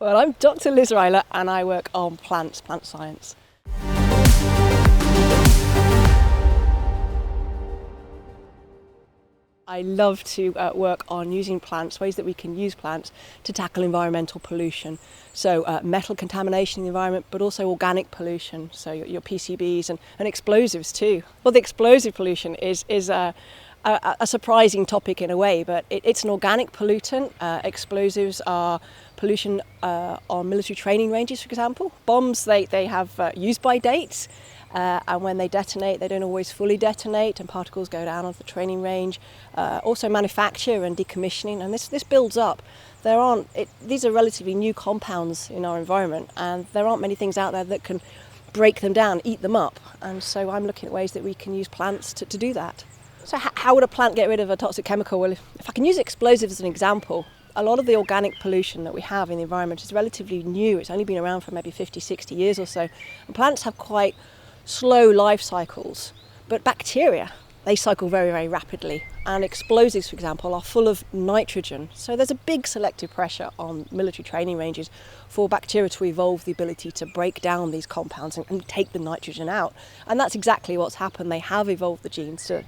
Well, I'm Dr. Liz Rylott and I work on plants, plant science. I love to work on using plants, ways that we can use plants to tackle environmental pollution. So metal contamination in the environment, but also organic pollution, so your PCBs and explosives too. Well, the explosive pollution is a surprising topic in a way, but it's an organic pollutant. Explosives are pollution on military training ranges, for example. Bombs, they have use-by dates. And when they detonate, they don't always fully detonate and particles go down onto the training range. Also manufacture and decommissioning, and this builds up. These are relatively new compounds in our environment, and there aren't many things out there that can break them down, eat them up. And so I'm looking at ways that we can use plants to do that. So how would a plant get rid of a toxic chemical? Well, if I can use explosives as an example, a lot of the organic pollution that we have in the environment is relatively new. It's only been around for maybe 50, 60 years or so. And plants have quite slow life cycles, but bacteria, they cycle very, very rapidly. And explosives, for example, are full of nitrogen. So there's a big selective pressure on military training ranges for bacteria to evolve the ability to break down these compounds and take the nitrogen out. And that's exactly what's happened. They have evolved the genes to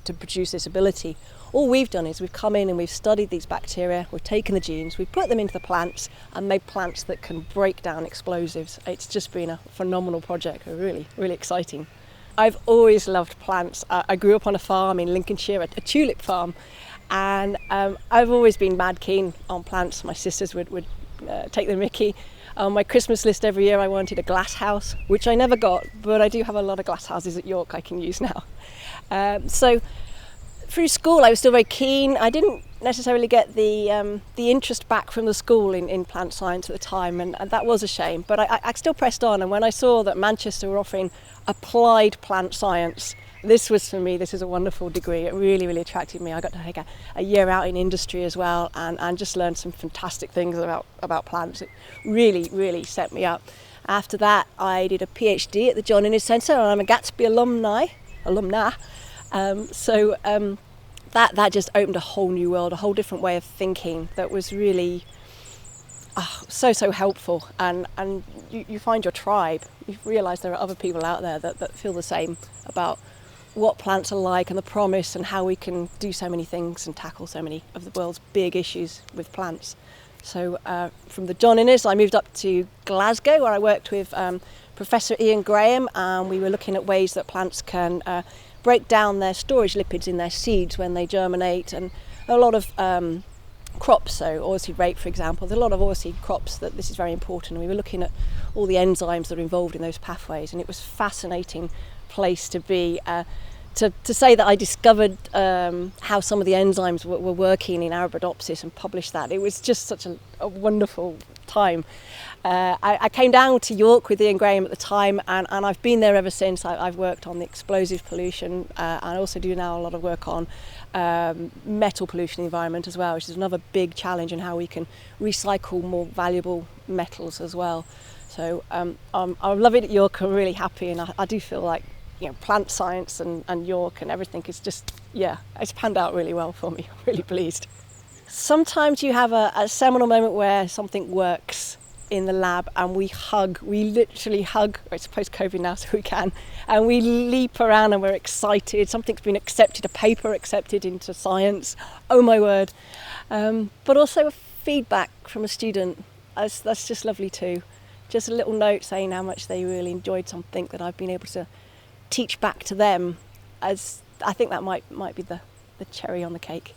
produce this ability. All we've done is we've come in and we've studied these bacteria, we've taken the genes, we've put them into the plants and made plants that can break down explosives. It's just been a phenomenal project, really, really exciting. I've always loved plants. I grew up on a farm in Lincolnshire, a tulip farm, and I've always been mad keen on plants. My sisters would take the mickey. On my Christmas list every year I wanted a glass house, which I never got, but I do have a lot of glass houses at York I can use now. So through school I was still very keen. I didn't necessarily get the interest back from the school in plant science at the time, and that was a shame, but I still pressed on. And when I saw that Manchester were offering applied plant science, this was for me, this is a wonderful degree. It really, really attracted me. I got to take a year out in industry as well and just learned some fantastic things about plants. It really, really set me up. After that, I did a PhD at the John Innes Centre, and I'm a Gatsby alumna. That just opened a whole new world, a whole different way of thinking that was really so helpful. And you find your tribe. You realise there are other people out there that feel the same about what plants are like and the promise and how we can do so many things and tackle so many of the world's big issues with plants. So from the John Innes, I moved up to Glasgow, where I worked with Professor Ian Graham, and we were looking at ways that plants can break down their storage lipids in their seeds when they germinate. And a lot of crops, so oilseed rape for example, there's a lot of oilseed crops that this is very important, and we were looking at all the enzymes that are involved in those pathways, and it was a fascinating place to be. To say that I discovered how some of the enzymes were working in Arabidopsis and published that, it was just such a wonderful time. I came down to York with Ian Graham at the time, and I've been there ever since. I've worked on the explosive pollution. I also do now a lot of work on metal pollution in the environment as well, which is another big challenge in how we can recycle more valuable metals as well. So I love it at York. I'm really happy, and I do feel like plant science and York and everything is just, it's panned out really well for me. I'm really pleased. Sometimes you have a seminal moment where something works in the lab and we literally hug, it's post-COVID now so we can, and we leap around and we're excited. Something's been accepted, a paper accepted into science, oh my word. But also a feedback from a student, that's just lovely too. Just a little note saying how much they really enjoyed something that I've been able to teach back to them, as I think that might be the cherry on the cake.